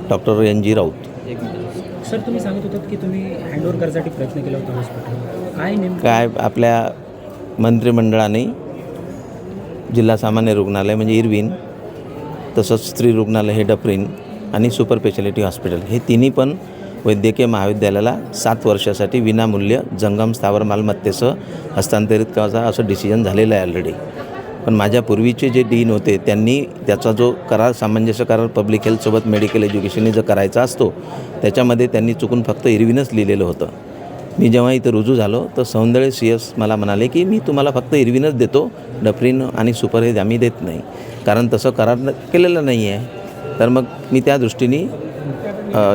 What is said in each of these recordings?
Doctor NG Raut. Sir, तुम्ही सांगत होतात की तुम्ही हँडओव्हर करण्यासाठी प्रयत्न केला होता हॉस्पिटल. काय नेमकं काय आपल्या मंत्रिमंडळाने जिल्हा सामान्य रुग्णालय म्हणजे इरविन, तसंच स्त्री रुग्णालय हे डफरीन आणि सुपर स्पेशालिटी हॉस्पिटल हे तिन्ही पण वैद्यकीय महाविद्यालयाला 7 वर्षासाठी विनामूल्य जंगम स्थावर मालमत्तेसह हस्तांतरित करायचा असं डिसिजन झालेलं आहे ऑलरेडी. पण माझ्या पूर्वीचे जे डीन होते त्यांनी त्याचा जो करार, सामंजस्य करार पब्लिक हेल्थसोबत मेडिकल एज्युकेशनने जो करायचा असतो त्याच्यामध्ये त्यांनी चुकून फक्त इरविनच लिहिलेलं होतं. मी जेव्हा इथं रुजू झालो तर सौंदळे CS मला म्हणाले की मी तुम्हाला फक्त इरविनच देतो, डफरीन आणि सुपर हे आम्ही देत नाही, कारण तसं करार केलेलं नाही आहे. तर मग मी त्या दृष्टीने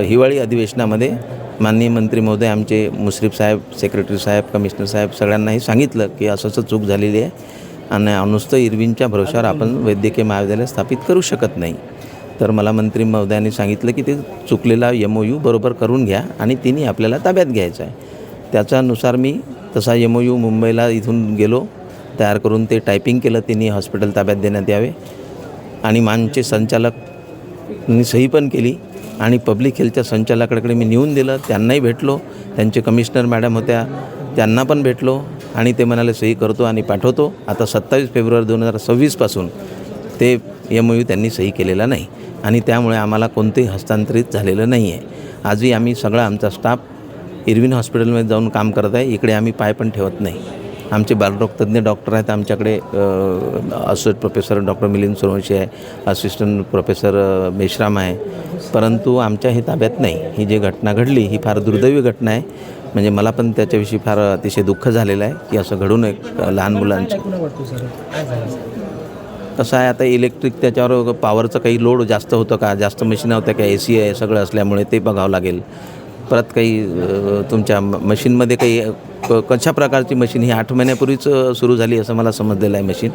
हिवाळी अधिवेशनामध्ये माननीय मंत्री महोदय, आमचे मुश्रीफ साहेब, सेक्रेटरी साहेब, कमिशनर साहेब सगळ्यांनाही सांगितलं की असं चूक झालेली आहे आणि नुसतं इरविनच्या भरोशावर आपण वैद्यकीय महाविद्यालय स्थापित करू शकत नाही. तर मला मंत्री महोदयांनी सांगितलं की ते चुकलेला MOU बरोबर करून घ्या आणि तिने आपल्याला ताब्यात घ्यायचं आहे. त्याच्यानुसार मी तसा MOU मुंबईला इथून गेलो, तयार करून ते टायपिंग केलं. तिने हॉस्पिटल ताब्यात देण्यात यावे आणि मानचे संचालकनी सही पण केली आणि पब्लिक हेल्थच्या संचालकाकडे मी नेऊन दिलं. त्यांनाही भेटलो, त्यांचे कमिशनर मॅडम होत्या त्यांना पण भेटलो आणि ते म्हणाले सही करतो आणि पाठवतो. आता 27 फेब्रुवारी 2026 ते MOU त्यांनी सही केलेला नाही आणि त्यामुळे आम्हाला कोणतेही हस्तांतरित झालेलं नाही आहे. आजही आम्ही सगळा आमचा स्टाफ इरविन हॉस्पिटलमध्ये जाऊन काम करत आहे. इकडे आम्ही पाय पण ठेवत नाही. आमचे बालरोग तज्ज्ञ डॉक्टर आहेत आमच्याकडे. Associate professor doctor Milind Suryavanshi आहे, असिस्टंट प्रोफेसर मेश्राम आहे, परंतु आमच्या हे ताब्यात नाही. ही जी घटना घडली ही फार दुर्दैवी घटना आहे. म्हणजे मला पण त्याच्याविषयी फार अतिशय दुःख झालेलं आहे की असं घडून एक लहान मुलांचं. कसं आहे, आता इलेक्ट्रिक त्याच्यावर पॉवरचं काही लोड जास्त होतं का, जास्त मशीनं होत्या का, AC आहे सगळं असल्यामुळे ते बघावं लागेल. परत काही तुमच्या मशीनमध्ये काही कशा प्रकारची मशीन, ही 8 महिन्यापूर्वीच सुरू झाली असं मला समजलेलं आहे मशीन.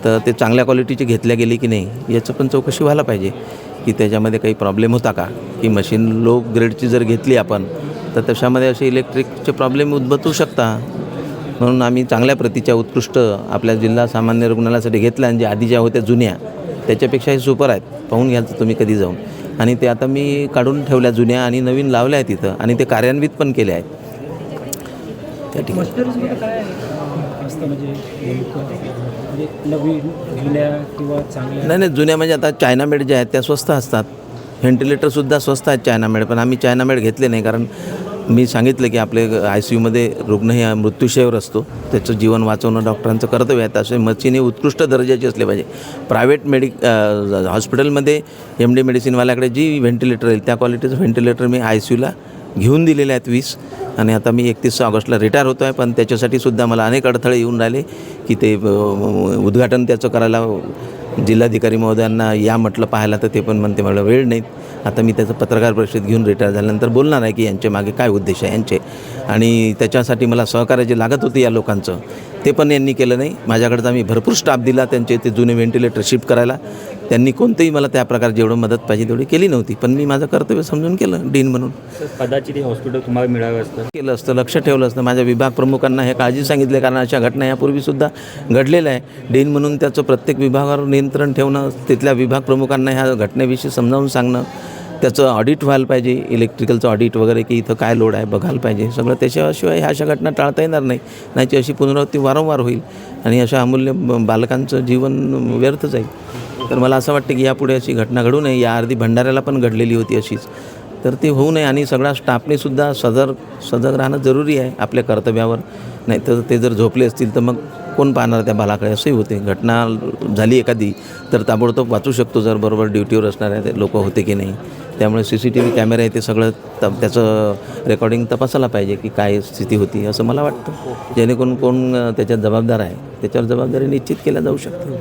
तर ते चांगल्या क्वालिटीची घेतल्या गेली की नाही याचं पण चौकशी व्हायला पाहिजे की त्याच्यामध्ये काही प्रॉब्लेम होता का, की मशीन लो ग्रेडची जर घेतली आपण तर त्याच्यामध्ये असे इलेक्ट्रिकचे प्रॉब्लेम उद्भवू शकतात. म्हणून आम्ही चांगल्या प्रतीच्या उत्कृष्ट आपल्या जिल्हा सामान्य रुग्णालयासाठी घेतल्या आणि जे आधी ज्या होत्या जुन्या त्याच्यापेक्षा हे सुपर आहेत. पाहून घ्याल तर तुम्ही कधी जाऊन. आणि ते आता मी काढून ठेवल्या जुन्या आणि नवीन लावल्या आहेत तिथं आणि ते कार्यान्वित पण केले आहेत त्या ठिकाणी. नाही, जुन्या म्हणजे आता चायनामेड ज्या आहेत त्या स्वस्त असतात. व्हेंटिलेटरसुद्धा स्वस्त आहेत चायनामेड, पण आम्ही चायनामेड घेतले नाही कारण मी सांगितलं की आपले ICUमध्ये रुग्ण हे मृत्यूशयेवर असतो, त्याचं जीवन वाचवणं डॉक्टरांचं कर्तव्य आहे. असे मशीन हे उत्कृष्ट दर्जाची असले पाहिजे. प्रायव्हेट हॉस्पिटलमध्ये MD मेडिसिनवाल्याकडे जी व्हेंटिलेटर येईल त्या क्वालिटीचं व्हेंटिलेटर मी ICUला घेऊन दिलेले आहेत 20 आणि आता मी 31 ऑगस्टला रिटायर होतो आहे. पण त्याच्यासाठी सुद्धा मला अनेक अडथळे येऊन राहिले की ते उद्घाटन त्याचं करायला जिल्हाधिकारी महोदयांना या म्हटलं पाहायला, तर ते पण म्हणते मला वेळ नाहीत. आता मी त्याचं पत्रकार परिषद घेऊन रिटायर झाल्यानंतर बोलणार आहे की यांच्या मागे काय उद्देश आहे यांचे, आणि त्याच्यासाठी मला सहकार्य जे लागत होते या लोकांचं ते पण यांनी केलं नाही. माझ्याकडचा आम्ही भरपूर स्टाफ दिला त्यांचे ते जुने व्हेंटिलेटर शिफ्ट करायला. त्यांनी कोणतेही मला त्या प्रकारे जेवढं मदत पाहिजे तेवढी केली नव्हती, पण मी माझं कर्तव्य समजून केलं डीन म्हणून. कदाचित हे हॉस्पिटल तुम्हाला मिळालं असतं, केलं असतं, लक्ष ठेवलं असतं. माझ्या विभाग प्रमुखांना हे काळजी सांगितले, कारण अशा घटना यापूर्वीसुद्धा घडलेल्या आहे. डीन म्हणून त्याचं प्रत्येक विभागावर नियंत्रण ठेवणं, तिथल्या विभाग प्रमुखांना ह्या घटनेविषयी समजावून सांगणं, त्याचं ऑडिट व्हायला पाहिजे, इलेक्ट्रिकलचं ऑडिट वगैरे की इथं काय लोड आहे बघायला पाहिजे सगळं. त्याच्याशिवाय ह्या अशा घटना टाळता येणार नाही. नाहीची अशी पुनरावृत्ती वारंवार होईल आणि अशा अमूल्य बालकांचं जीवन व्यर्थ जाईल. तर मला असं वाटतं की यापुढे अशी घटना घडू नये. या अर्धी भंडाऱ्याला पण घडलेली होती अशीच, तर ते होऊ नये आणि सगळ्या स्टाफनेसुद्धा सजग राहणं जरुरी आहे आपल्या कर्तव्यावर. नाही तर ते जर झोपले असतील तर मग कोण पाहणार त्या बालाकडे, असंही होते. घटना झाली एखादी तर ताबडतोब वाचू शकतो जर बरोबर ड्युटीवर असणारे ते लोक होते की नाही. त्यामुळे CCTV कॅमेरा आहे ते सगळं त्याचं रेकॉर्डिंग तपासायला पाहिजे की काय स्थिती होती असं मला वाटतं. जेणेकरून कोण त्याच्यात जबाबदार आहे त्याच्यावर जबाबदारी निश्चित केल्या जाऊ शकते.